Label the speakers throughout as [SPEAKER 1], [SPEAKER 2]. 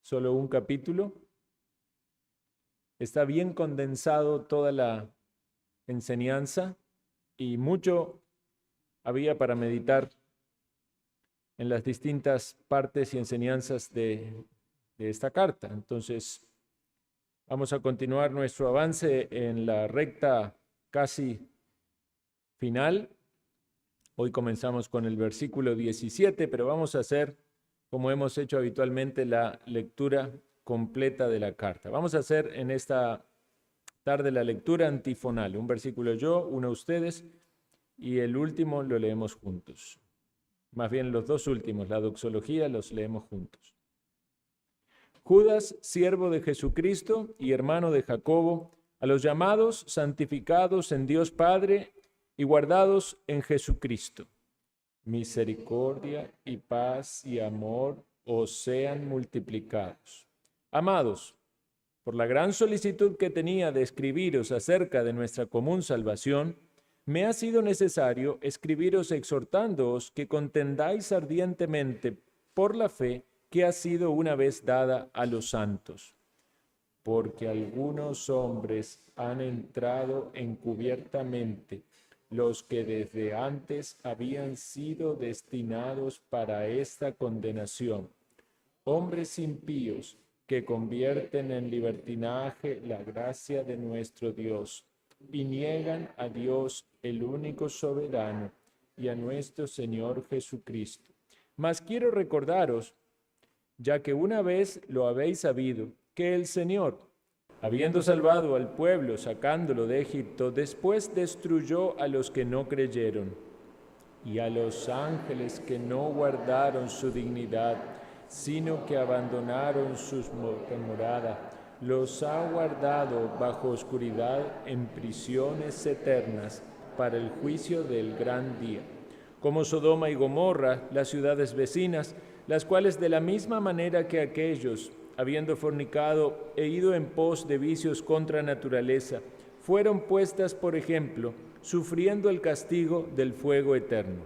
[SPEAKER 1] solo un capítulo. Está bien condensado toda la enseñanza y mucho había para meditar en las distintas partes y enseñanzas de esta carta. Entonces, vamos a continuar nuestro avance en la recta casi final. Hoy comenzamos con el versículo 17, pero vamos a hacer, como hemos hecho habitualmente, la lectura completa de la carta. Vamos a hacer en esta tarde la lectura antifonal. Un versículo yo, uno ustedes, y el último lo leemos juntos. Más bien los dos últimos, la doxología, los leemos juntos. Judas, siervo de Jesucristo y hermano de Jacobo, a los llamados, santificados en Dios Padre y guardados en Jesucristo. Misericordia y paz y amor os sean multiplicados. Amados, por la gran solicitud que tenía de escribiros acerca de nuestra común salvación, me ha sido necesario escribiros exhortándoos que contendáis ardientemente por la fe que ha sido una vez dada a los santos. Porque algunos hombres han entrado encubiertamente, los que desde antes habían sido destinados para esta condenación, hombres impíos que convierten en libertinaje la gracia de nuestro Dios y niegan a Dios el único soberano y a nuestro Señor Jesucristo. Mas quiero recordaros, ya que una vez lo habéis sabido, que el Señor, habiendo salvado al pueblo, sacándolo de Egipto, después destruyó a los que no creyeron, y a los ángeles que no guardaron su dignidad, sino que abandonaron su morada, los ha guardado bajo oscuridad en prisiones eternas para el juicio del gran día. Como Sodoma y Gomorra, las ciudades vecinas, las cuales de la misma manera que aquellos, habiendo fornicado e ido en pos de vicios contra naturaleza, fueron puestas por ejemplo, sufriendo el castigo del fuego eterno.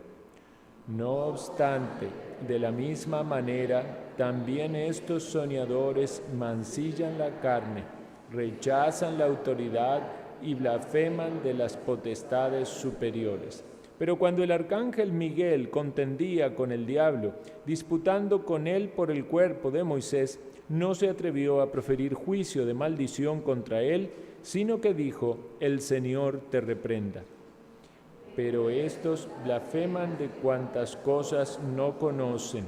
[SPEAKER 1] No obstante, de la misma manera, también estos soñadores mancillan la carne, rechazan la autoridad y blasfeman de las potestades superiores. Pero cuando el arcángel Miguel contendía con el diablo, disputando con él por el cuerpo de Moisés, no se atrevió a proferir juicio de maldición contra él, sino que dijo: el Señor te reprenda. Pero estos blasfeman de cuantas cosas no conocen,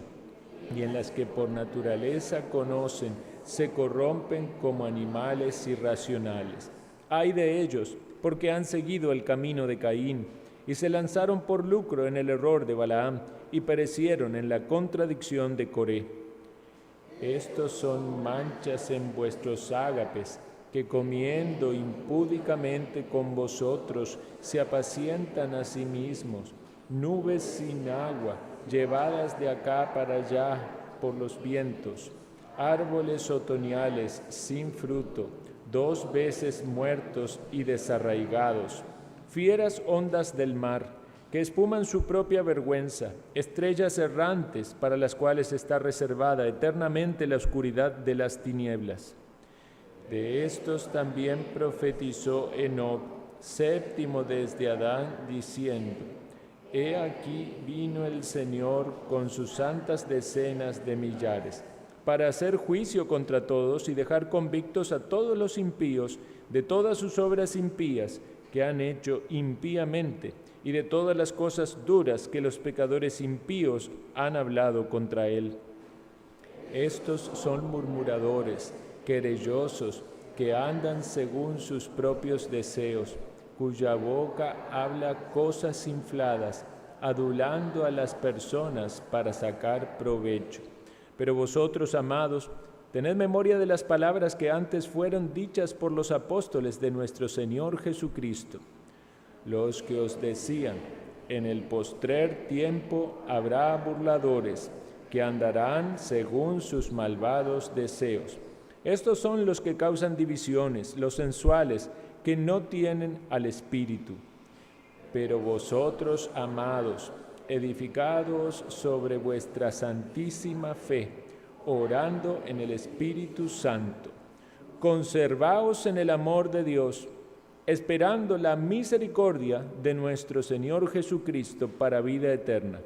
[SPEAKER 1] y en las que por naturaleza conocen, se corrompen como animales irracionales. Ay de ellos, porque han seguido el camino de Caín, y se lanzaron por lucro en el error de Balaam, y perecieron en la contradicción de Coré. Estos son manchas en vuestros ágapes, que comiendo impúdicamente con vosotros se apacientan a sí mismos, nubes sin agua, llevadas de acá para allá por los vientos, árboles otoñales sin fruto, 2 veces muertos y desarraigados, fieras ondas del mar, que espuman su propia vergüenza, estrellas errantes para las cuales está reservada eternamente la oscuridad de las tinieblas. De estos también profetizó Enoc, séptimo desde Adán, diciendo: He aquí vino el Señor con sus santas decenas de millares, para hacer juicio contra todos y dejar convictos a todos los impíos de todas sus obras impías que han hecho impíamente, y de todas las cosas duras que los pecadores impíos han hablado contra él. Estos son murmuradores, querellosos, que andan según sus propios deseos, cuya boca habla cosas infladas, adulando a las personas para sacar provecho. Pero vosotros, amados, tened memoria de las palabras que antes fueron dichas por los apóstoles de nuestro Señor Jesucristo, los que os decían: en el postrer tiempo habrá burladores, que andarán según sus malvados deseos. Estos son los que causan divisiones, los sensuales, que no tienen al Espíritu. Pero vosotros, amados, edificados sobre vuestra santísima fe, orando en el Espíritu Santo. Conservaos en el amor de Dios, esperando la misericordia de nuestro Señor Jesucristo para vida eterna.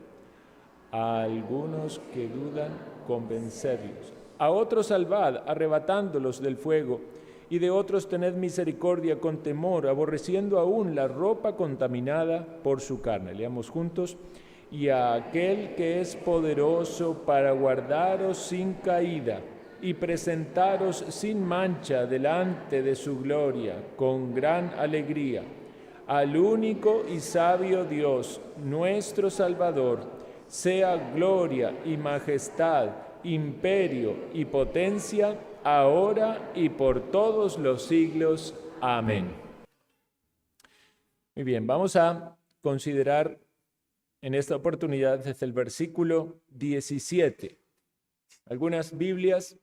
[SPEAKER 1] A algunos que dudan, convencerlos. A otros salvad, arrebatándolos del fuego, y de otros tened misericordia con temor, aborreciendo aún la ropa contaminada por su carne. Leamos juntos. Y a aquel que es poderoso para guardaros sin caída y presentaros sin mancha delante de su gloria, con gran alegría, al único y sabio Dios, nuestro Salvador, sea gloria y majestad, imperio y potencia, ahora y por todos los siglos. Amén. Muy bien, vamos a considerar en esta oportunidad desde el versículo 17. Algunas Biblias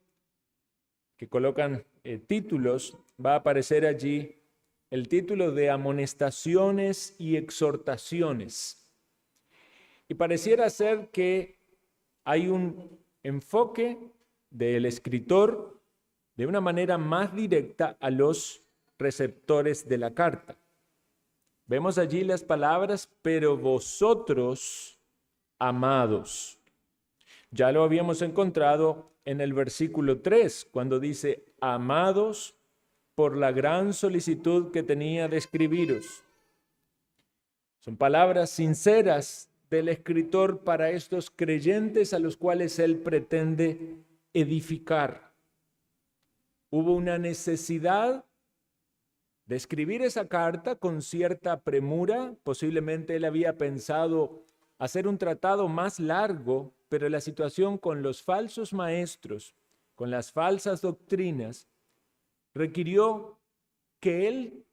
[SPEAKER 1] que colocan títulos, va a aparecer allí el título de amonestaciones y exhortaciones. Y pareciera ser que hay un enfoque del escritor de una manera más directa a los receptores de la carta. Vemos allí las palabras, pero vosotros, amados. Ya lo habíamos encontrado en el versículo 3, cuando dice, amados, por la gran solicitud que tenía de escribiros. Son palabras sinceras del escritor para estos creyentes a los cuales él pretende edificar. Hubo una necesidad de escribir esa carta con cierta premura. Posiblemente él había pensado hacer un tratado más largo, pero la situación con los falsos maestros, con las falsas doctrinas, requirió que él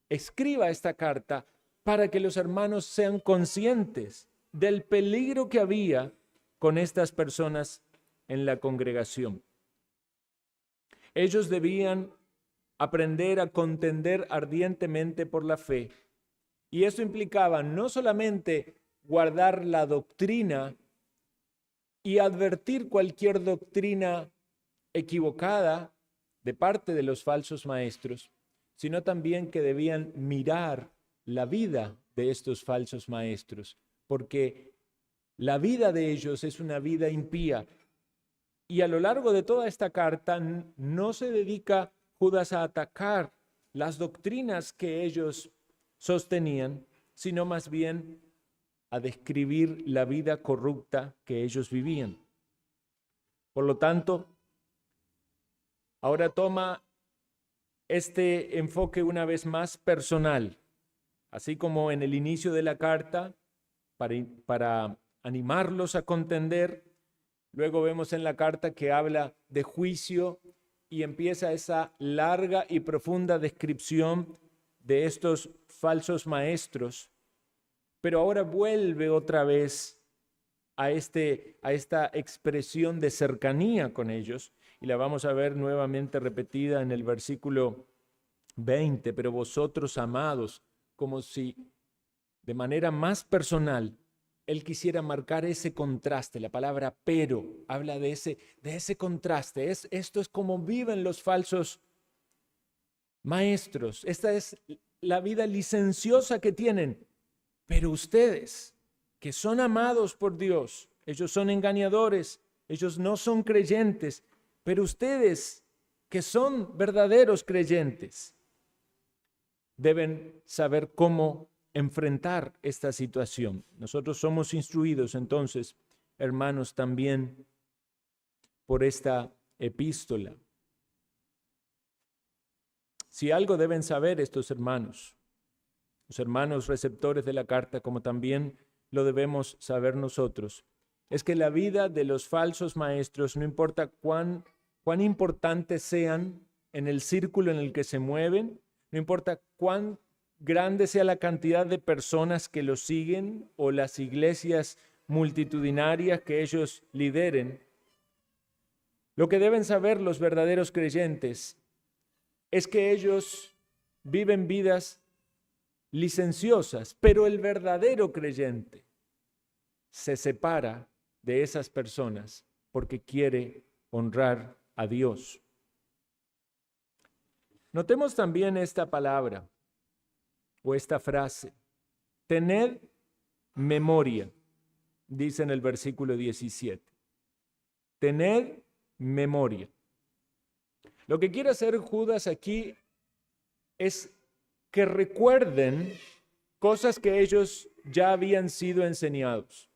[SPEAKER 1] escriba esta carta para que los hermanos sean conscientes del peligro que había con estas personas en la congregación. Ellos debían aprender a contender ardientemente por la fe. Y eso implicaba no solamente guardar la doctrina y advertir cualquier doctrina equivocada de parte de los falsos maestros, sino también que debían mirar la vida de estos falsos maestros, porque la vida de ellos es una vida impía. Y a lo largo de toda esta carta no se dedica Judas a atacar las doctrinas que ellos sostenían, sino más bien a describir la vida corrupta que ellos vivían. Por lo tanto, ahora toma este enfoque una vez más personal, así como en el inicio de la carta, para animarlos a contender. Luego vemos en la carta que habla de juicio y empieza esa larga y profunda descripción de estos falsos maestros. Pero ahora vuelve otra vez a esta expresión de cercanía con ellos, y la vamos a ver nuevamente repetida en el versículo 20, pero vosotros amados, como si de manera más personal él quisiera marcar ese contraste. La palabra pero habla de ese contraste. Esto es como viven los falsos maestros. Esta es la vida licenciosa que tienen. Pero ustedes, que son amados por Dios, ellos son engañadores, ellos no son creyentes, pero ustedes, que son verdaderos creyentes, deben saber cómo enfrentar esta situación. Nosotros somos instruidos entonces, hermanos, también por esta epístola. Si algo deben saber estos hermanos, los hermanos receptores de la carta, como también lo debemos saber nosotros, es que la vida de los falsos maestros, no importa cuán importantes sean en el círculo en el que se mueven, no importa cuán grande sea la cantidad de personas que los siguen o las iglesias multitudinarias que ellos lideren, lo que deben saber los verdaderos creyentes es que ellos viven vidas licenciosas, pero el verdadero creyente se separa de esas personas porque quiere honrar a Dios. Notemos también esta palabra o esta frase. Tened memoria, dice en el versículo 17. Tened memoria. Lo que quiere hacer Judas aquí es que recuerden cosas que ellos ya habían sido enseñados.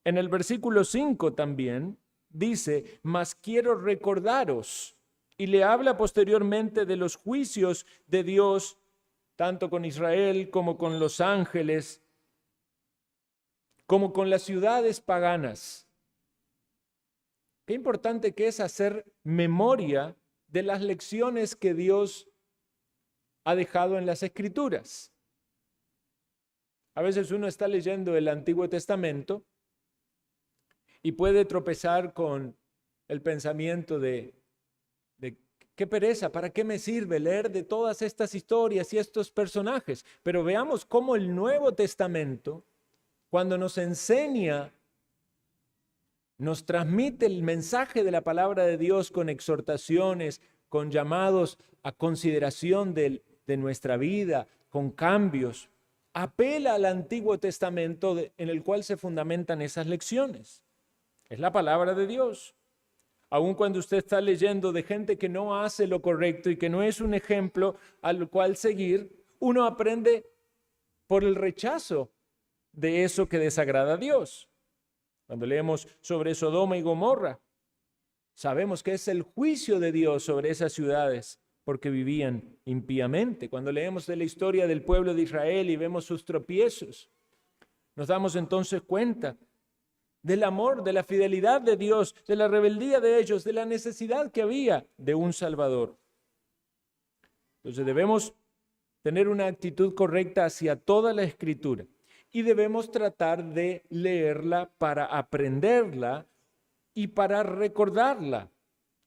[SPEAKER 1] En el versículo 5 también dice, mas quiero recordaros, y le habla posteriormente de los juicios de Dios, tanto con Israel como con los ángeles, como con las ciudades paganas. Qué importante que es hacer memoria de las lecciones que Dios ha dejado en las Escrituras. A veces uno está leyendo el Antiguo Testamento y puede tropezar con el pensamiento de qué pereza, ¿para qué me sirve leer de todas estas historias y estos personajes? Pero veamos cómo el Nuevo Testamento, cuando nos enseña, nos transmite el mensaje de la palabra de Dios con exhortaciones, con llamados a consideración de nuestra vida, con cambios. Apela al Antiguo Testamento en el cual se fundamentan esas lecciones. Es la palabra de Dios. Aun cuando usted está leyendo de gente que no hace lo correcto y que no es un ejemplo al cual seguir, uno aprende por el rechazo de eso que desagrada a Dios. Cuando leemos sobre Sodoma y Gomorra, sabemos que es el juicio de Dios sobre esas ciudades porque vivían impíamente. Cuando leemos de la historia del pueblo de Israel y vemos sus tropiezos, nos damos entonces cuenta del amor, de la fidelidad de Dios, de la rebeldía de ellos, de la necesidad que había de un Salvador. Entonces debemos tener una actitud correcta hacia toda la Escritura y debemos tratar de leerla para aprenderla y para recordarla.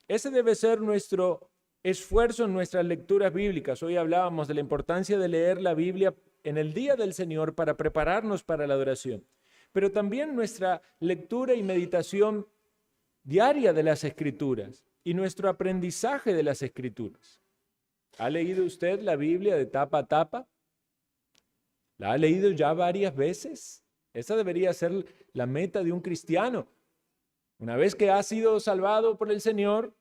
[SPEAKER 1] Ese debe ser nuestro esfuerzo en nuestras lecturas bíblicas. Hoy hablábamos de la importancia de leer la Biblia en el día del Señor para prepararnos para la adoración. Pero también nuestra lectura y meditación diaria de las Escrituras y nuestro aprendizaje de las Escrituras. ¿Ha leído usted la Biblia de tapa a tapa? ¿La ha leído ya varias veces? Esa debería ser la meta de un cristiano. Una vez que ha sido salvado por el Señor,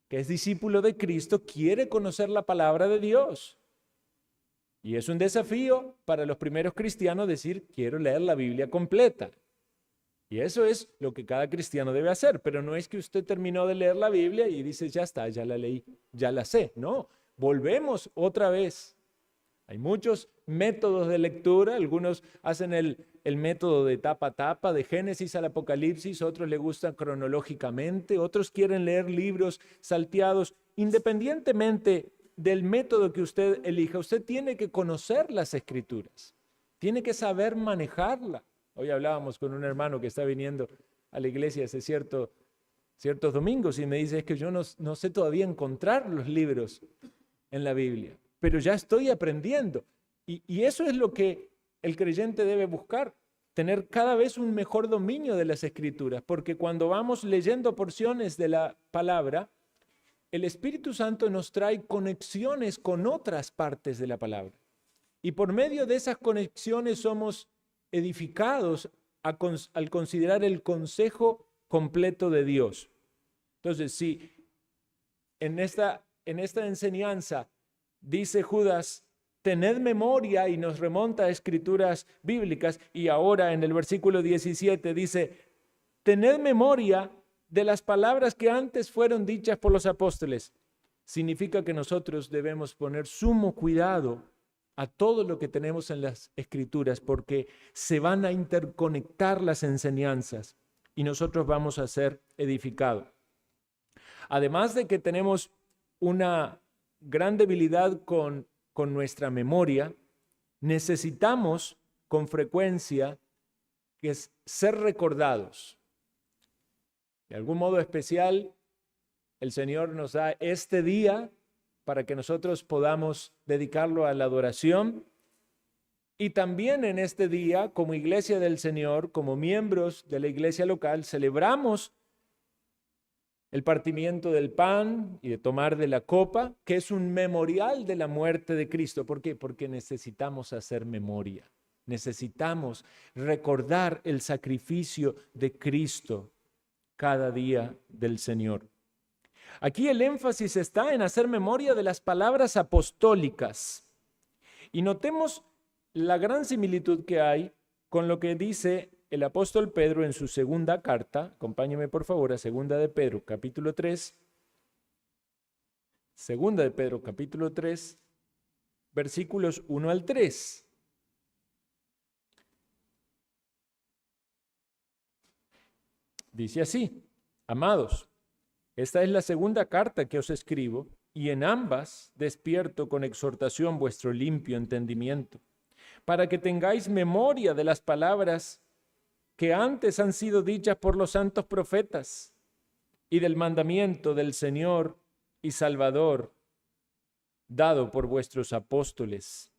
[SPEAKER 1] que es discípulo de Cristo, quiere conocer la palabra de Dios. Y es un desafío para los primeros cristianos decir, quiero leer la Biblia completa. Y eso es lo que cada cristiano debe hacer, pero no es que usted terminó de leer la Biblia y dice, ya está, ya la leí, ya la sé. No, volvemos otra vez. Hay muchos métodos de lectura, algunos hacen el método de tapa a tapa, de Génesis al Apocalipsis, otros le gustan cronológicamente, otros quieren leer libros salteados. Independientemente del método que usted elija, usted tiene que conocer las Escrituras, tiene que saber manejarla. Hoy hablábamos con un hermano que está viniendo a la iglesia hace ciertos domingos y me dice, es que yo no sé todavía encontrar los libros en la Biblia, pero ya estoy aprendiendo. Y eso es lo que el creyente debe buscar, tener cada vez un mejor dominio de las Escrituras, porque cuando vamos leyendo porciones de la palabra, el Espíritu Santo nos trae conexiones con otras partes de la palabra. Y por medio de esas conexiones somos edificados al considerar el consejo completo de Dios. Entonces, si en esta enseñanza dice Judas, tened memoria, y nos remonta a escrituras bíblicas, y ahora en el versículo 17 dice, tened memoria de las palabras que antes fueron dichas por los apóstoles. Significa que nosotros debemos poner sumo cuidado a todo lo que tenemos en las Escrituras, porque se van a interconectar las enseñanzas y nosotros vamos a ser edificados. Además de que tenemos una gran debilidad con nuestra memoria, necesitamos con frecuencia ser recordados. De algún modo especial, el Señor nos da este día para que nosotros podamos dedicarlo a la adoración. Y también en este día, como iglesia del Señor, como miembros de la iglesia local, celebramos el partimiento del pan y de tomar de la copa, que es un memorial de la muerte de Cristo. ¿Por qué? Porque necesitamos hacer memoria. Necesitamos recordar el sacrificio de Cristo cada día del Señor. Aquí el énfasis está en hacer memoria de las palabras apostólicas. Y notemos la gran similitud que hay con lo que dice el apóstol Pedro en su segunda carta. Acompáñeme por favor a segunda de Pedro, capítulo 3. Segunda de Pedro, capítulo 3, versículos 1 al 3. Dice así: amados, esta es la segunda carta que os escribo, y en ambas despierto con exhortación vuestro limpio entendimiento, para que tengáis memoria de las palabras que antes han sido dichas por los santos profetas, y del mandamiento del Señor y Salvador dado por vuestros apóstoles.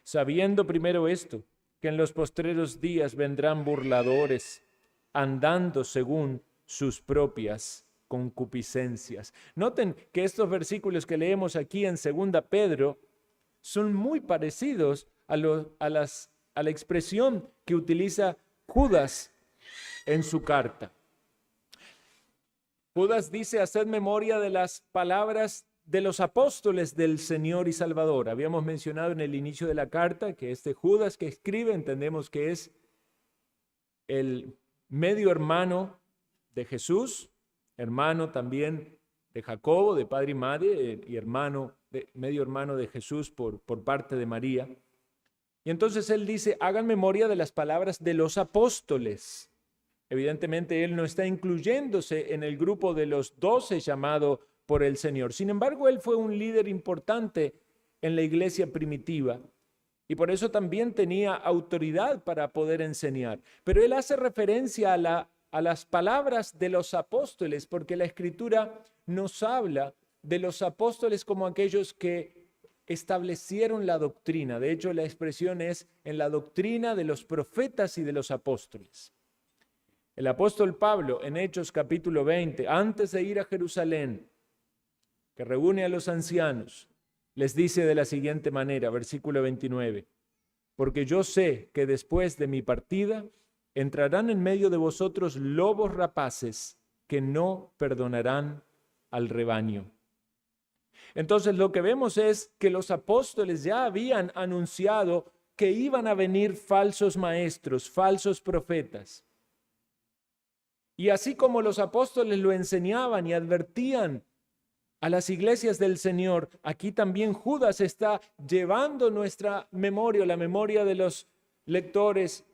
[SPEAKER 1] Sabiendo primero esto, que en los postreros días vendrán burladores, andando según sus propias concupiscencias. Noten que estos versículos que leemos aquí en 2 Pedro son muy parecidos a la expresión que utiliza Judas en su carta. Judas dice: haced memoria de las palabras de los apóstoles del Señor y Salvador. Habíamos mencionado en el inicio de la carta que este Judas que escribe, entendemos que es el medio hermano de Jesús, hermano también de Jacobo, de padre y madre, y medio hermano de Jesús por parte de María. Y entonces él dice: hagan memoria de las palabras de los apóstoles. Evidentemente él no está incluyéndose en el grupo de los 12 llamado por el Señor. Sin embargo, él fue un líder importante en la iglesia primitiva y por eso también tenía autoridad para poder enseñar. Pero él hace referencia a las palabras de los apóstoles, porque la Escritura nos habla de los apóstoles como aquellos que establecieron la doctrina. De hecho, la expresión es en la doctrina de los profetas y de los apóstoles. El apóstol Pablo, en Hechos capítulo 20, antes de ir a Jerusalén, que reúne a los ancianos, les dice de la siguiente manera, versículo 29, porque yo sé que después de mi partida entrarán en medio de vosotros lobos rapaces que no perdonarán al rebaño. Entonces lo que vemos es que los apóstoles ya habían anunciado que iban a venir falsos maestros, falsos profetas. Y así como los apóstoles lo enseñaban y advertían a las iglesias del Señor, aquí también Judas está llevando nuestra memoria, la memoria de los lectores,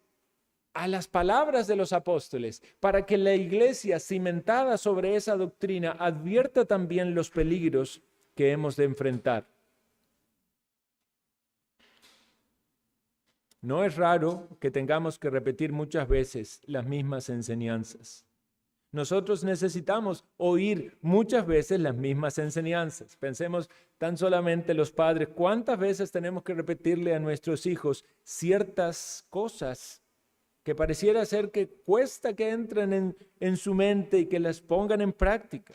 [SPEAKER 1] a las palabras de los apóstoles, para que la iglesia cimentada sobre esa doctrina advierta también los peligros que hemos de enfrentar. No es raro que tengamos que repetir muchas veces las mismas enseñanzas. Nosotros necesitamos oír muchas veces las mismas enseñanzas. Pensemos tan solamente los padres, ¿cuántas veces tenemos que repetirle a nuestros hijos ciertas cosas que pareciera ser que cuesta que entren en su mente y que las pongan en práctica?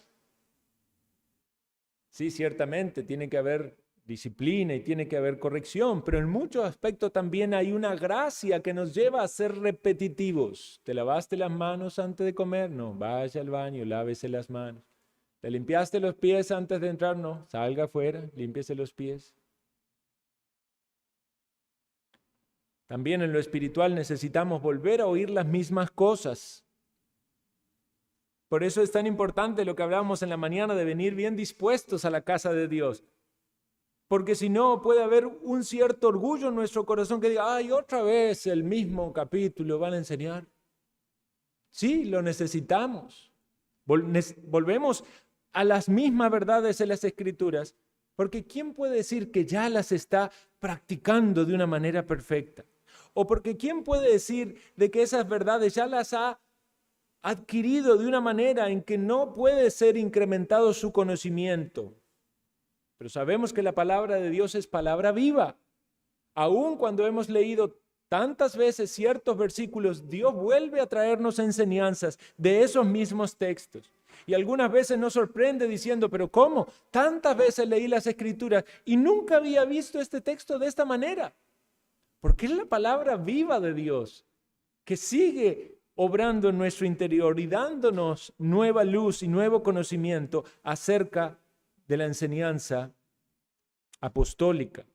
[SPEAKER 1] Sí, ciertamente tiene que haber disciplina y tiene que haber corrección, pero en muchos aspectos también hay una gracia que nos lleva a ser repetitivos. ¿Te lavaste las manos antes de comer? No, vaya al baño, lávese las manos. ¿Te limpiaste los pies antes de entrar? No, salga afuera, límpiese los pies. También en lo espiritual necesitamos volver a oír las mismas cosas. Por eso es tan importante lo que hablábamos en la mañana de venir bien dispuestos a la casa de Dios. Porque si no, puede haber un cierto orgullo en nuestro corazón que diga: ay, otra vez el mismo capítulo van a enseñar. Sí, lo necesitamos. Volvemos a las mismas verdades en las Escrituras, porque ¿quién puede decir que ya las está practicando de una manera perfecta? O porque ¿quién puede decir de que esas verdades ya las ha adquirido de una manera en que no puede ser incrementado su conocimiento? Pero sabemos que la palabra de Dios es palabra viva. Aun cuando hemos leído tantas veces ciertos versículos, Dios vuelve a traernos enseñanzas de esos mismos textos. Y algunas veces nos sorprende diciendo, pero ¿cómo? Tantas veces leí las Escrituras y nunca había visto este texto de esta manera. Porque es la palabra viva de Dios que sigue obrando en nuestro interior y dándonos nueva luz y nuevo conocimiento acerca de la enseñanza apostólica.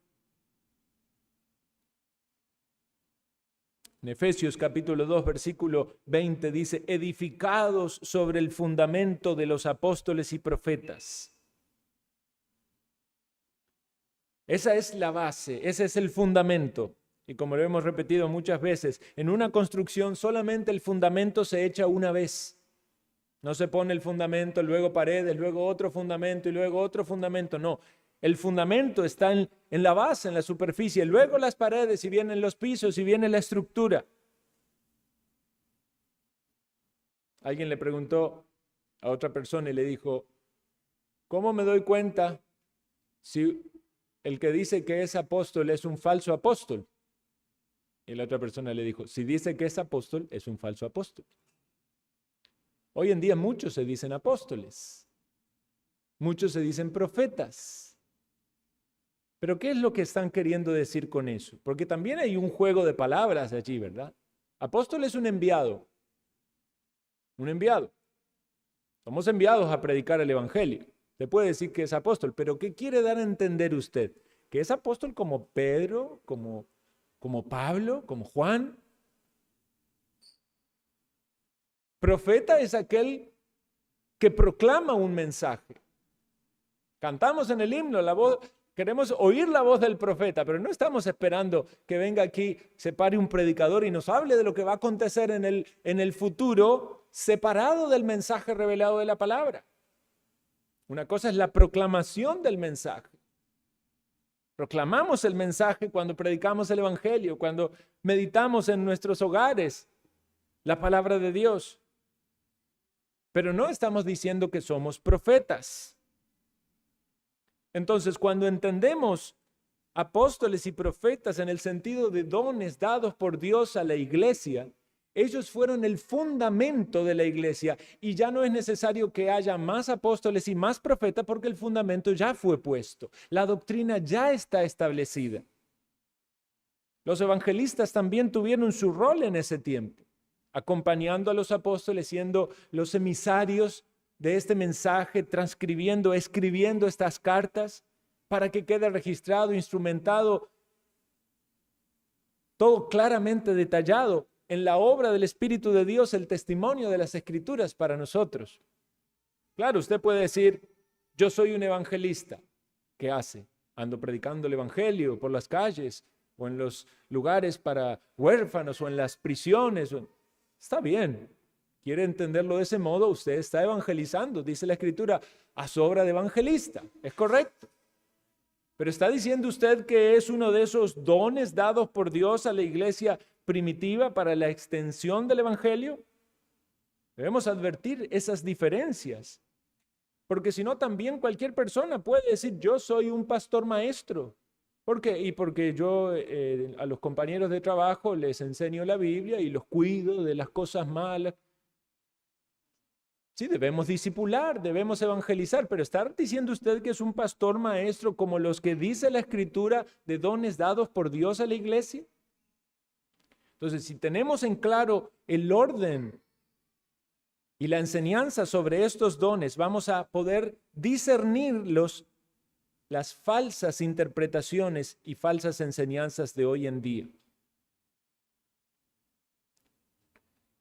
[SPEAKER 1] En Efesios capítulo 2, versículo 20 dice, edificados sobre el fundamento de los apóstoles y profetas. Esa es la base, ese es el fundamento. Y como lo hemos repetido muchas veces, en una construcción solamente el fundamento se echa una vez. No se pone el fundamento, luego paredes, luego otro fundamento y luego otro fundamento. No, el fundamento está en la base, en la superficie, luego las paredes y vienen los pisos y viene la estructura. Alguien le preguntó a otra persona y le dijo, ¿cómo me doy cuenta si el que dice que es apóstol es un falso apóstol? Y la otra persona le dijo, si dice que es apóstol, es un falso apóstol. Hoy en día muchos se dicen apóstoles, muchos se dicen profetas. Pero ¿qué es lo que están queriendo decir con eso? Porque también hay un juego de palabras allí, ¿verdad? Apóstol es un enviado. Un enviado. Somos enviados a predicar el evangelio. Se puede decir que es apóstol, pero ¿qué quiere dar a entender usted? ¿Que es apóstol como Pedro, como Pablo, como Juan? Profeta es aquel que proclama un mensaje. Cantamos en el himno, queremos oír la voz del profeta, pero no estamos esperando que venga aquí, se pare un predicador y nos hable de lo que va a acontecer en el futuro, separado del mensaje revelado de la palabra. Una cosa es la proclamación del mensaje. Proclamamos el mensaje cuando predicamos el evangelio, cuando meditamos en nuestros hogares la palabra de Dios. Pero no estamos diciendo que somos profetas. Entonces, cuando entendemos apóstoles y profetas en el sentido de dones dados por Dios a la iglesia, ellos fueron el fundamento de la iglesia y ya no es necesario que haya más apóstoles y más profetas porque el fundamento ya fue puesto. La doctrina ya está establecida. Los evangelistas también tuvieron su rol en ese tiempo, acompañando a los apóstoles, siendo los emisarios de este mensaje, transcribiendo, escribiendo estas cartas para que quede registrado, instrumentado, todo claramente detallado en la obra del Espíritu de Dios, el testimonio de las Escrituras para nosotros. Claro, usted puede decir, yo soy un evangelista. ¿Qué hace? Ando predicando el evangelio por las calles o en los lugares para huérfanos o en las prisiones. Está bien. ¿Quiere entenderlo de ese modo? Usted está evangelizando, dice la Escritura, a su obra de evangelista. Es correcto. Pero ¿está diciendo usted que es uno de esos dones dados por Dios a la iglesia primitiva para la extensión del evangelio? Debemos advertir esas diferencias. Porque si no, también cualquier persona puede decir, yo soy un pastor maestro. ¿Por qué? Y porque yo a los compañeros de trabajo les enseño la Biblia y los cuido de las cosas malas. Sí, debemos discipular, debemos evangelizar, pero ¿está diciendo usted que es un pastor maestro como los que dice la Escritura de dones dados por Dios a la iglesia? Entonces, si tenemos en claro el orden y la enseñanza sobre estos dones, vamos a poder discernir las falsas interpretaciones y falsas enseñanzas de hoy en día.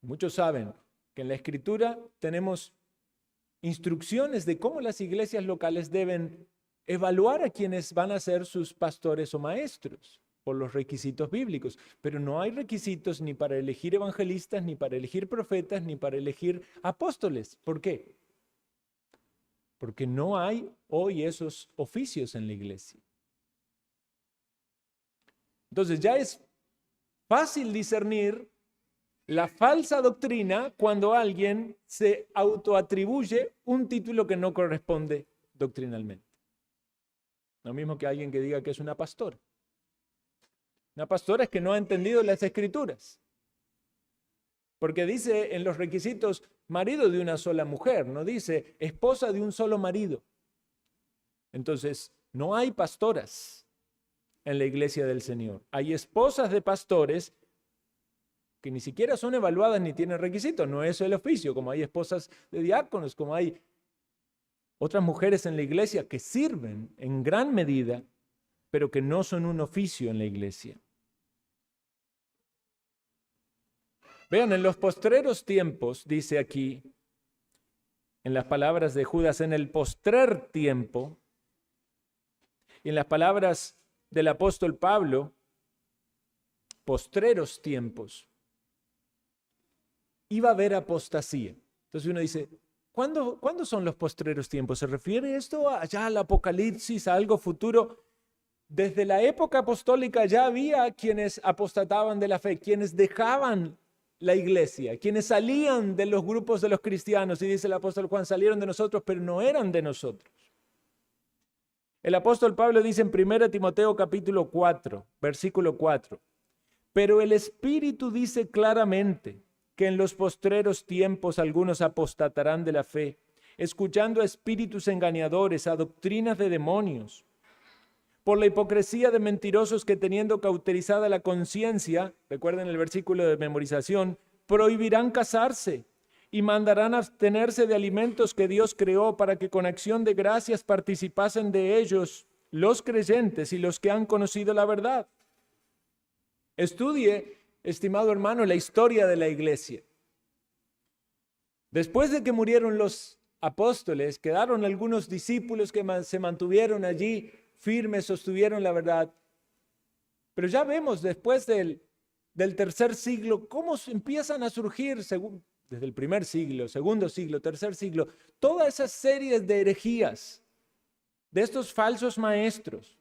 [SPEAKER 1] Muchos saben que en la Escritura tenemos instrucciones de cómo las iglesias locales deben evaluar a quienes van a ser sus pastores o maestros por los requisitos bíblicos, pero no hay requisitos ni para elegir evangelistas, ni para elegir profetas, ni para elegir apóstoles. ¿Por qué? Porque no hay hoy esos oficios en la iglesia. Entonces ya es fácil discernir la falsa doctrina cuando alguien se autoatribuye un título que no corresponde doctrinalmente. Lo mismo que alguien que diga que es una pastora. Una pastora es que no ha entendido las Escrituras. Porque dice en los requisitos, marido de una sola mujer, no dice esposa de un solo marido. Entonces, no hay pastoras en la iglesia del Señor. Hay esposas de pastores que ni siquiera son evaluadas ni tienen requisitos. No es el oficio, como hay esposas de diáconos, como hay otras mujeres en la iglesia que sirven en gran medida, pero que no son un oficio en la iglesia. Vean, en los postreros tiempos, dice aquí, en las palabras de Judas, en el postrer tiempo, y en las palabras del apóstol Pablo, postreros tiempos, iba a haber apostasía. Entonces uno dice, ¿cuándo son los postreros tiempos? ¿Se refiere esto allá al Apocalipsis, a algo futuro? Desde la época apostólica ya había quienes apostataban de la fe, quienes dejaban la iglesia, quienes salían de los grupos de los cristianos, y dice el apóstol Juan, salieron de nosotros, pero no eran de nosotros. El apóstol Pablo dice en 1 Timoteo capítulo 4, versículo 4, pero el Espíritu dice claramente que en los postreros tiempos algunos apostatarán de la fe, escuchando a espíritus engañadores, a doctrinas de demonios, por la hipocresía de mentirosos que teniendo cauterizada la conciencia, recuerden el versículo de memorización, prohibirán casarse y mandarán abstenerse de alimentos que Dios creó para que con acción de gracias participasen de ellos los creyentes y los que han conocido la verdad. Estudie, estimado hermano, la historia de la iglesia. Después de que murieron los apóstoles, quedaron algunos discípulos que se mantuvieron allí firmes, sostuvieron la verdad. Pero ya vemos después del tercer siglo cómo empiezan a surgir, desde el primer siglo, segundo siglo, tercer siglo, todas esas series de herejías, de estos falsos maestros.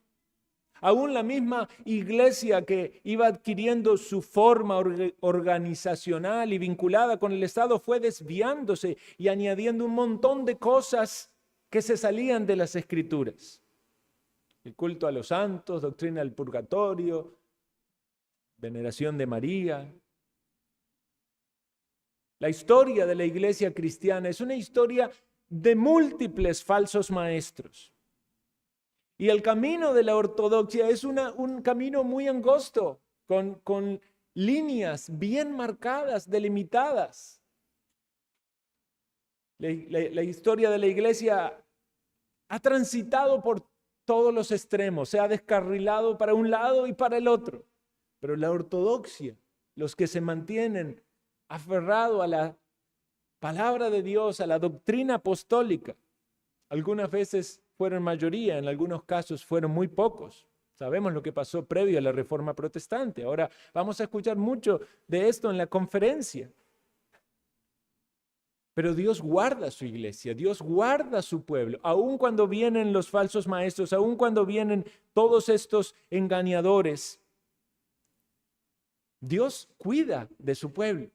[SPEAKER 1] Aún la misma iglesia que iba adquiriendo su forma organizacional y vinculada con el Estado fue desviándose y añadiendo un montón de cosas que se salían de las Escrituras. El culto a los santos, doctrina del purgatorio, veneración de María. La historia de la iglesia cristiana es una historia de múltiples falsos maestros. Y el camino de la ortodoxia es un camino muy angosto, con líneas bien marcadas, delimitadas. La historia de la iglesia ha transitado por todos los extremos, se ha descarrilado para un lado y para el otro. Pero la ortodoxia, los que se mantienen aferrados a la palabra de Dios, a la doctrina apostólica, algunas veces fueron mayoría, en algunos casos fueron muy pocos. Sabemos lo que pasó previo a la Reforma Protestante. Ahora vamos a escuchar mucho de esto en la conferencia. Pero Dios guarda su iglesia, Dios guarda su pueblo, aun cuando vienen los falsos maestros, aun cuando vienen todos estos engañadores. Dios cuida de su pueblo.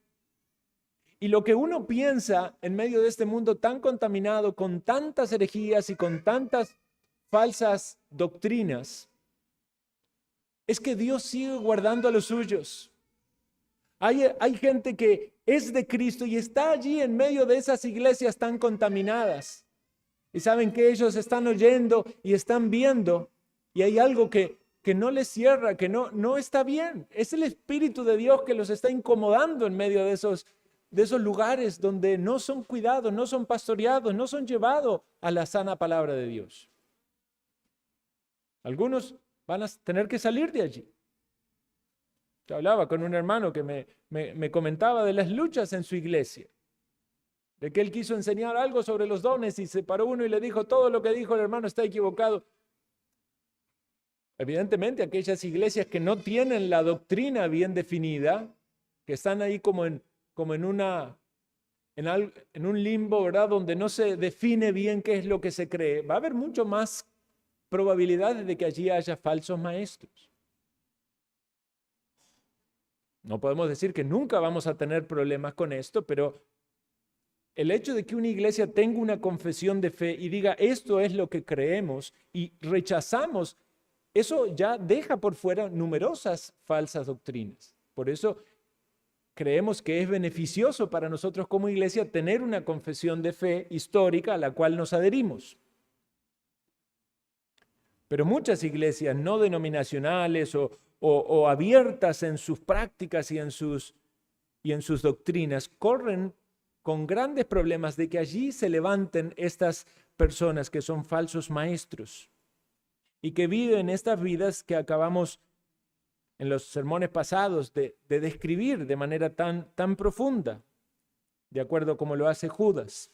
[SPEAKER 1] Y lo que uno piensa en medio de este mundo tan contaminado, con tantas herejías y con tantas falsas doctrinas, es que Dios sigue guardando a los suyos. Hay gente que es de Cristo y está allí en medio de esas iglesias tan contaminadas. Y saben que ellos están oyendo y están viendo, y hay algo que no les cierra, que no está bien. Es el Espíritu de Dios que los está incomodando en medio de esos lugares donde no son cuidados, no son pastoreados, no son llevados a la sana palabra de Dios. Algunos van a tener que salir de allí. Yo hablaba con un hermano que me comentaba de las luchas en su iglesia, de que él quiso enseñar algo sobre los dones y se paró uno y le dijo, todo lo que dijo el hermano está equivocado. Evidentemente, aquellas iglesias que no tienen la doctrina bien definida, que están ahí como en un limbo, ¿verdad? Donde no se define bien qué es lo que se cree, va a haber mucho más probabilidades de que allí haya falsos maestros. No podemos decir que nunca vamos a tener problemas con esto, pero el hecho de que una iglesia tenga una confesión de fe y diga esto es lo que creemos y rechazamos, eso ya deja por fuera numerosas falsas doctrinas. Por eso creemos que es beneficioso para nosotros como iglesia tener una confesión de fe histórica a la cual nos adherimos. Pero muchas iglesias no denominacionales o abiertas en sus prácticas y en sus doctrinas corren con grandes problemas de que allí se levanten estas personas que son falsos maestros y que viven estas vidas que acabamos en los sermones pasados de describir de manera tan profunda, de acuerdo como lo hace Judas,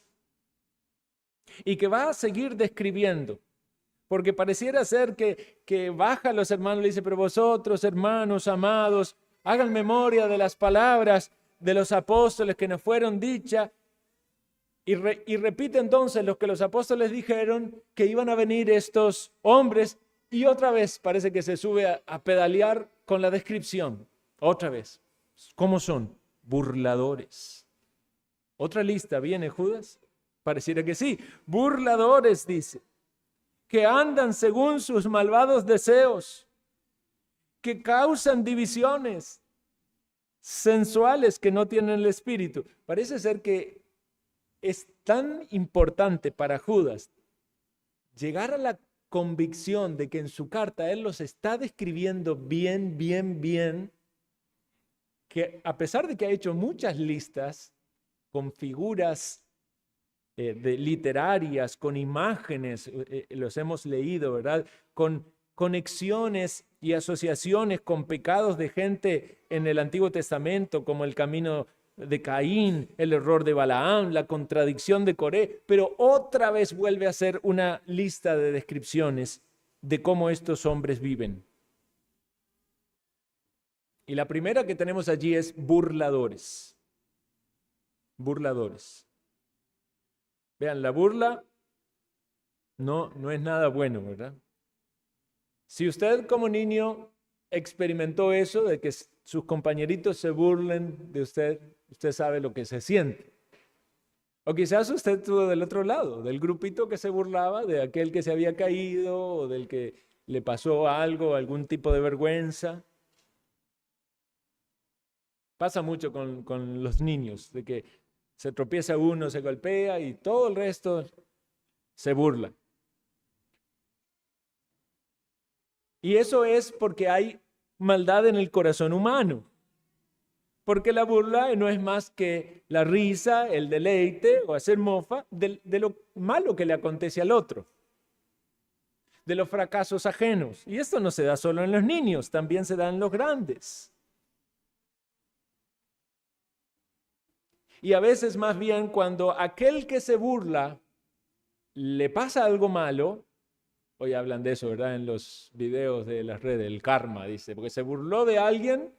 [SPEAKER 1] y que va a seguir describiendo, porque pareciera ser que baja a los hermanos y le dice, pero vosotros, hermanos amados, hagan memoria de las palabras de los apóstoles que nos fueron dichas, y repite entonces lo que los apóstoles dijeron, que iban a venir estos hombres, y otra vez parece que se sube a pedalear con la descripción. Otra vez, ¿cómo son? Burladores. ¿Otra lista viene, Judas? Pareciera que sí. Burladores, dice, que andan según sus malvados deseos, que causan divisiones, sensuales que no tienen el espíritu. Parece ser que es tan importante para Judas llegar a la convicción de que en su carta él los está describiendo bien, que a pesar de que ha hecho muchas listas con figuras literarias, con imágenes, los hemos leído, ¿verdad? Con conexiones y asociaciones con pecados de gente en el Antiguo Testamento, como el camino de Caín, el error de Balaam, la contradicción de Coré, pero otra vez vuelve a hacer una lista de descripciones de cómo estos hombres viven. Y la primera que tenemos allí es burladores. Burladores. Vean, la burla no es nada bueno, ¿verdad? Si usted como niño experimentó eso de que sus compañeritos se burlen de usted, usted sabe lo que se siente. O quizás usted estuvo del otro lado, del grupito que se burlaba de aquel que se había caído o del que le pasó algo, algún tipo de vergüenza. Pasa mucho con los niños, de que se tropieza uno, se golpea y todo el resto se burla. Y eso es porque hay maldad en el corazón humano. Porque la burla no es más que la risa, el deleite o hacer mofa de lo malo que le acontece al otro, de los fracasos ajenos. Y esto no se da solo en los niños, también se da en los grandes. Y a veces más bien cuando aquel que se burla le pasa algo malo, hoy hablan de eso, ¿verdad? En los videos de las redes, el karma, dice, porque se burló de alguien,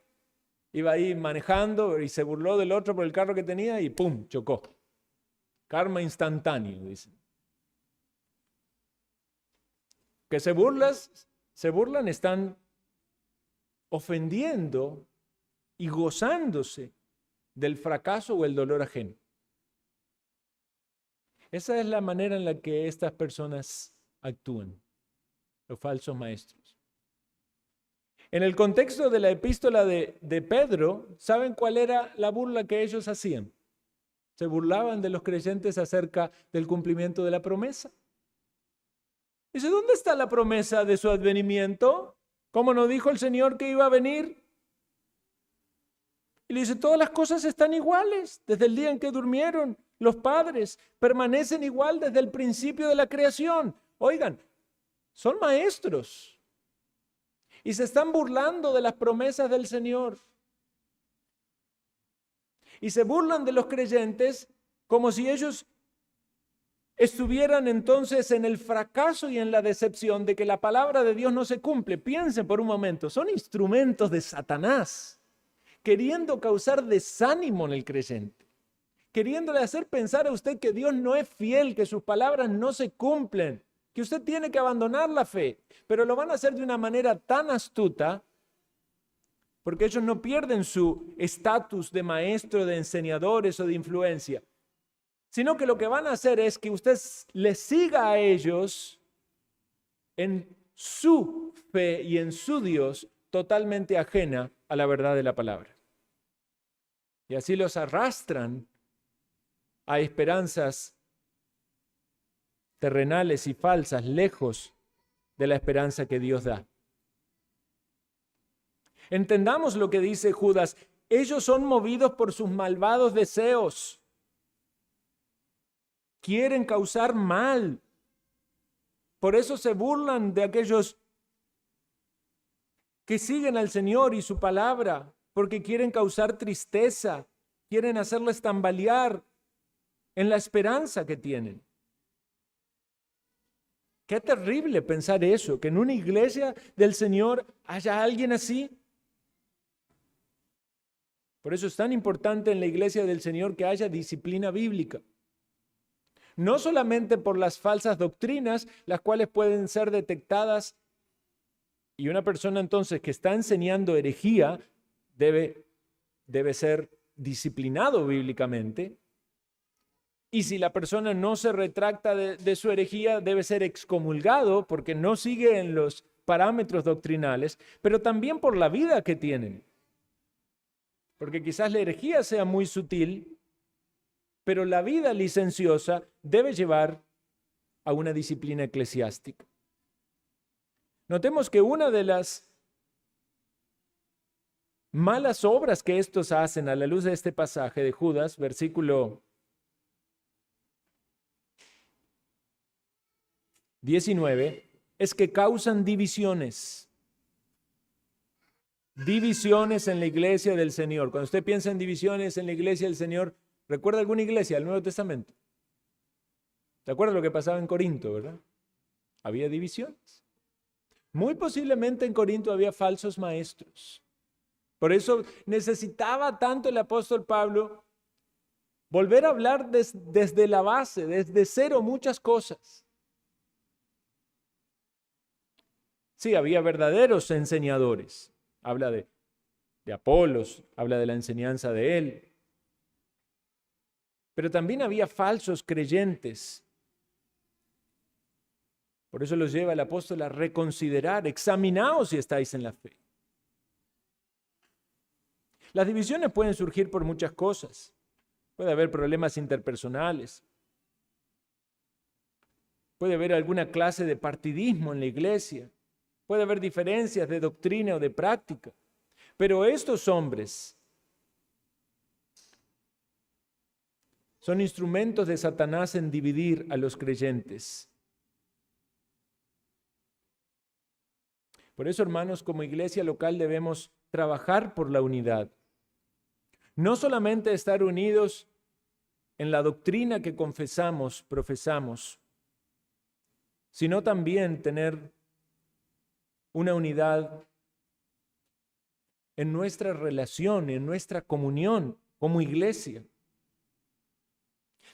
[SPEAKER 1] iba ahí manejando y se burló del otro por el carro que tenía y ¡pum! Chocó. Karma instantáneo, dice. Que se burlan, están ofendiendo y gozándose del fracaso o el dolor ajeno. Esa es la manera en la que estas personas actúan, los falsos maestros. En el contexto de la epístola de Pedro, ¿saben cuál era la burla que ellos hacían? Se burlaban de los creyentes acerca del cumplimiento de la promesa. Dice, ¿dónde está la promesa de su advenimiento? ¿Cómo nos dijo el Señor que iba a venir? Y le dice, todas las cosas están iguales desde el día en que durmieron. Los padres permanecen igual desde el principio de la creación. Oigan, son maestros y se están burlando de las promesas del Señor. Y se burlan de los creyentes como si ellos estuvieran entonces en el fracaso y en la decepción de que la palabra de Dios no se cumple. Piensen por un momento, son instrumentos de Satanás, queriendo causar desánimo en el creyente, queriéndole hacer pensar a usted que Dios no es fiel, que sus palabras no se cumplen, que usted tiene que abandonar la fe, pero lo van a hacer de una manera tan astuta, porque ellos no pierden su estatus de maestro, de enseñadores o de influencia, sino que lo que van a hacer es que usted les siga a ellos en su fe y en su Dios totalmente ajena a la verdad de la palabra. Y así los arrastran a esperanzas terrenales y falsas, lejos de la esperanza que Dios da. Entendamos lo que dice Judas. Ellos son movidos por sus malvados deseos. Quieren causar mal. Por eso se burlan de aquellos que siguen al Señor y su palabra, porque quieren causar tristeza, quieren hacerles tambalear en la esperanza que tienen. Qué terrible pensar eso, que en una iglesia del Señor haya alguien así. Por eso es tan importante en la iglesia del Señor que haya disciplina bíblica. No solamente por las falsas doctrinas, las cuales pueden ser detectadas, y una persona entonces que está enseñando herejía debe ser disciplinado bíblicamente. Y si la persona no se retracta de su herejía, debe ser excomulgado porque no sigue en los parámetros doctrinales, pero también por la vida que tienen. Porque quizás la herejía sea muy sutil, pero la vida licenciosa debe llevar a una disciplina eclesiástica. Notemos que una de las malas obras que estos hacen a la luz de este pasaje de Judas, versículo 19, es que causan divisiones. Divisiones en la iglesia del Señor. Cuando usted piensa en divisiones en la iglesia del Señor, ¿recuerda alguna iglesia del Nuevo Testamento? ¿Se acuerda lo que pasaba en Corinto, verdad? Había divisiones. Muy posiblemente en Corinto había falsos maestros. Por eso necesitaba tanto el apóstol Pablo volver a hablar desde la base, desde cero, muchas cosas. Sí, había verdaderos enseñadores. Habla de Apolos, habla de la enseñanza de él. Pero también había falsos creyentes. Por eso los lleva el apóstol a reconsiderar, examinaos si estáis en la fe. Las divisiones pueden surgir por muchas cosas. Puede haber problemas interpersonales. Puede haber alguna clase de partidismo en la iglesia. Puede haber diferencias de doctrina o de práctica. Pero estos hombres son instrumentos de Satanás en dividir a los creyentes. Por eso, hermanos, como iglesia local debemos trabajar por la unidad. No solamente estar unidos en la doctrina que confesamos, profesamos, sino también tener una unidad en nuestra relación, en nuestra comunión como iglesia.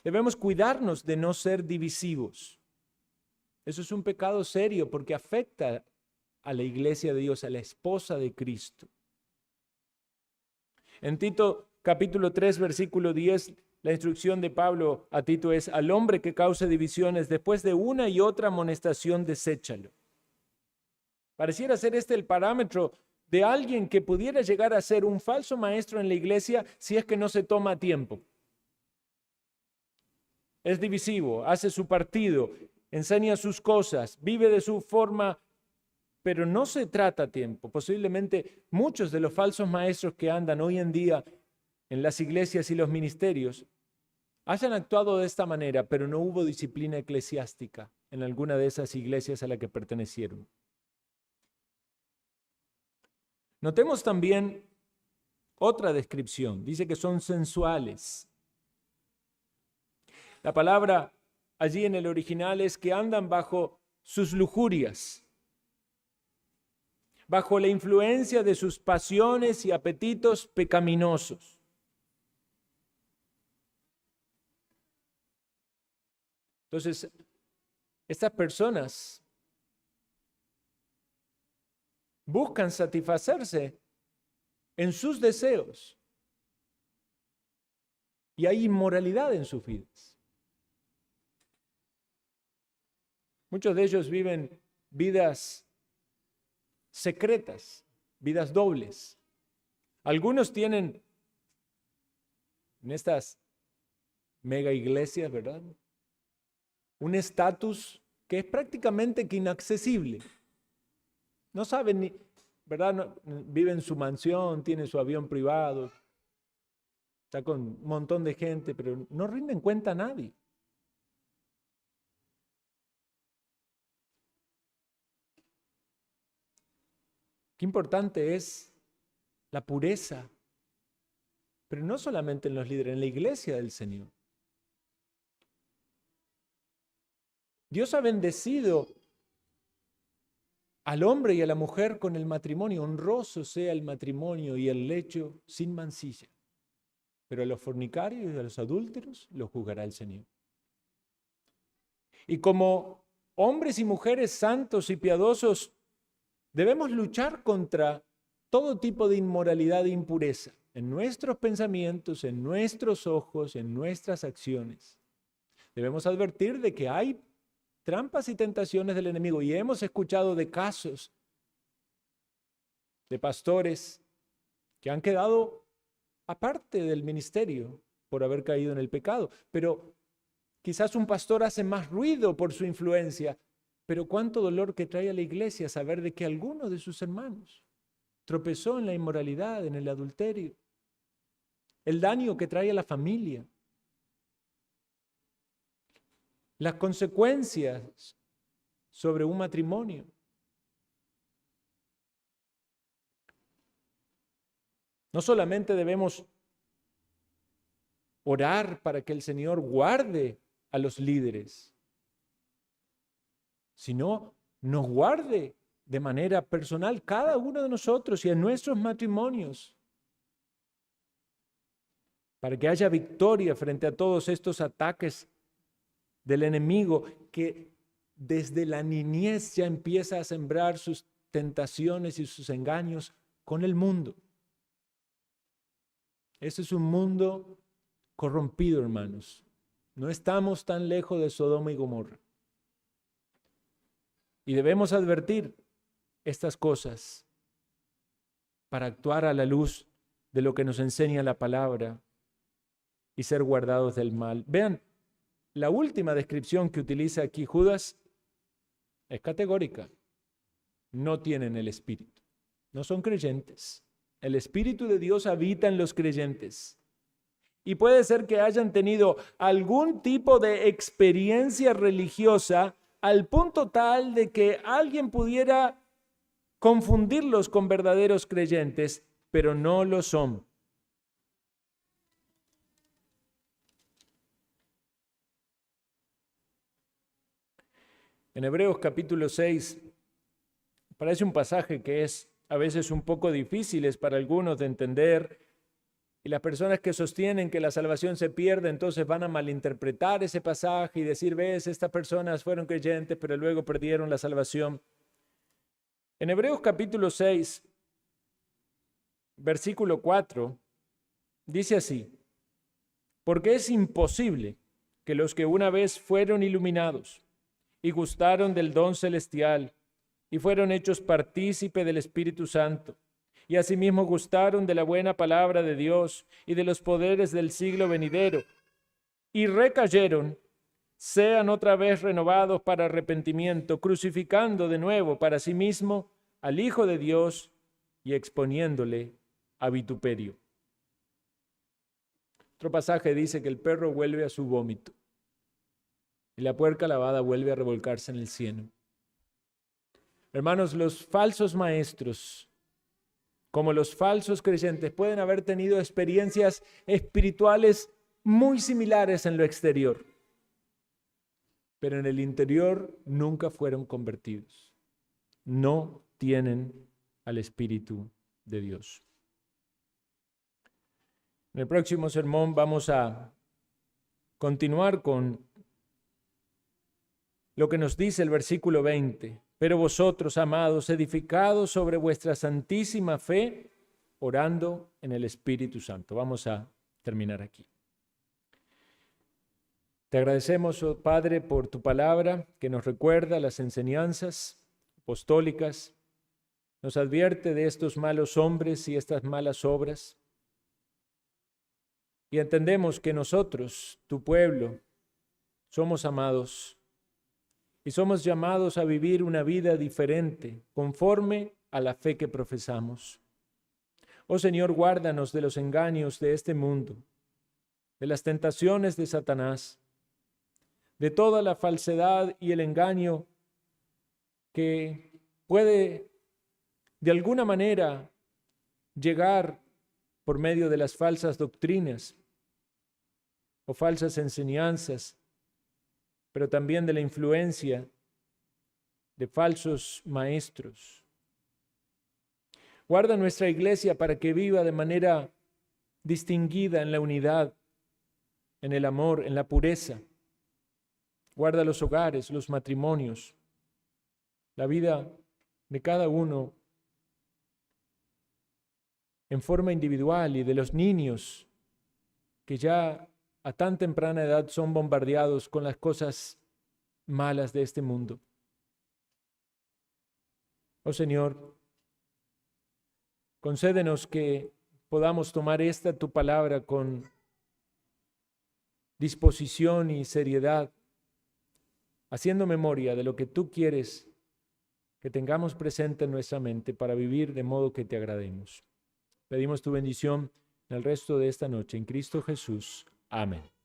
[SPEAKER 1] Debemos cuidarnos de no ser divisivos. Eso es un pecado serio porque afecta a la iglesia de Dios, a la esposa de Cristo. En Tito capítulo 3, versículo 10, la instrucción de Pablo a Tito es: al hombre que cause divisiones, después de una y otra amonestación, deséchalo. Pareciera ser este el parámetro de alguien que pudiera llegar a ser un falso maestro en la iglesia si es que no se toma tiempo. Es divisivo, hace su partido, enseña sus cosas, vive de su forma, pero no se trata a tiempo. Posiblemente muchos de los falsos maestros que andan hoy en día en las iglesias y los ministerios hayan actuado de esta manera, pero no hubo disciplina eclesiástica en alguna de esas iglesias a las que pertenecieron. Notemos también otra descripción. Dice que son sensuales. La palabra allí en el original es que andan bajo sus lujurias, bajo la influencia de sus pasiones y apetitos pecaminosos. Entonces, estas personas buscan satisfacerse en sus deseos y hay inmoralidad en sus vidas. Muchos de ellos viven vidas secretas, vidas dobles. Algunos tienen en estas mega iglesias, ¿verdad? Un estatus que es prácticamente que inaccesible. No saben ni, ¿verdad? No, vive en su mansión, tiene su avión privado, está con un montón de gente, pero no rinden cuenta a nadie. Qué importante es la pureza, pero no solamente en los líderes, en la iglesia del Señor. Dios ha bendecido al hombre y a la mujer con el matrimonio. Honroso sea el matrimonio y el lecho sin mancilla. Pero a los fornicarios y a los adúlteros los juzgará el Señor. Y como hombres y mujeres santos y piadosos, debemos luchar contra todo tipo de inmoralidad e impureza en nuestros pensamientos, en nuestros ojos, en nuestras acciones. Debemos advertir de que hay trampas y tentaciones del enemigo, y hemos escuchado de casos de pastores que han quedado aparte del ministerio por haber caído en el pecado. Pero quizás un pastor hace más ruido por su influencia, pero cuánto dolor que trae a la iglesia saber de que alguno de sus hermanos tropezó en la inmoralidad, en el adulterio, el daño que trae a la familia, las consecuencias sobre un matrimonio. No solamente debemos orar para que el Señor guarde a los líderes, sino nos guarde de manera personal cada uno de nosotros y en nuestros matrimonios, para que haya victoria frente a todos estos ataques del enemigo que desde la niñez ya empieza a sembrar sus tentaciones y sus engaños con el mundo. Ese es un mundo corrompido, hermanos. No estamos tan lejos de Sodoma y Gomorra. Y debemos advertir estas cosas para actuar a la luz de lo que nos enseña la palabra y ser guardados del mal. Vean, la última descripción que utiliza aquí Judas es categórica. No tienen el Espíritu. No son creyentes. El Espíritu de Dios habita en los creyentes. Y puede ser que hayan tenido algún tipo de experiencia religiosa al punto tal de que alguien pudiera confundirlos con verdaderos creyentes, pero no lo son. En Hebreos capítulo 6, parece un pasaje que es a veces un poco difícil para algunos de entender, y las personas que sostienen que la salvación se pierde, entonces van a malinterpretar ese pasaje y decir, ves, estas personas fueron creyentes, pero luego perdieron la salvación. En Hebreos capítulo 6, versículo 4, dice así, porque es imposible que los que una vez fueron iluminados y gustaron del don celestial y fueron hechos partícipe del Espíritu Santo, y asimismo gustaron de la buena palabra de Dios y de los poderes del siglo venidero, y recayeron, sean otra vez renovados para arrepentimiento, crucificando de nuevo para sí mismo al Hijo de Dios y exponiéndole a vituperio. Otro pasaje dice que el perro vuelve a su vómito y la puerca lavada vuelve a revolcarse en el cieno. Hermanos, los falsos maestros, como los falsos creyentes, pueden haber tenido experiencias espirituales muy similares en lo exterior, pero en el interior nunca fueron convertidos. No tienen al Espíritu de Dios. En el próximo sermón vamos a continuar con lo que nos dice el versículo 20. Pero vosotros, amados, edificados sobre vuestra santísima fe, orando en el Espíritu Santo. Vamos a terminar aquí. Te agradecemos, oh Padre, por tu palabra que nos recuerda las enseñanzas apostólicas, nos advierte de estos malos hombres y estas malas obras. y entendemos que nosotros, tu pueblo, somos amados y somos llamados a vivir una vida diferente, conforme a la fe que profesamos. Oh Señor, guárdanos de los engaños de este mundo, de las tentaciones de Satanás, de toda la falsedad y el engaño que puede de alguna manera llegar por medio de las falsas doctrinas o falsas enseñanzas, pero también de la influencia de falsos maestros. Guarda nuestra iglesia para que viva de manera distinguida en la unidad, en el amor, en la pureza. Guarda los hogares, los matrimonios, la vida de cada uno en forma individual y de los niños que ya a tan temprana edad son bombardeados con las cosas malas de este mundo. Oh Señor, concédenos que podamos tomar esta tu palabra con disposición y seriedad, haciendo memoria de lo que tú quieres que tengamos presente en nuestra mente para vivir de modo que te agrademos. Pedimos tu bendición en el resto de esta noche. En Cristo Jesús. Amén.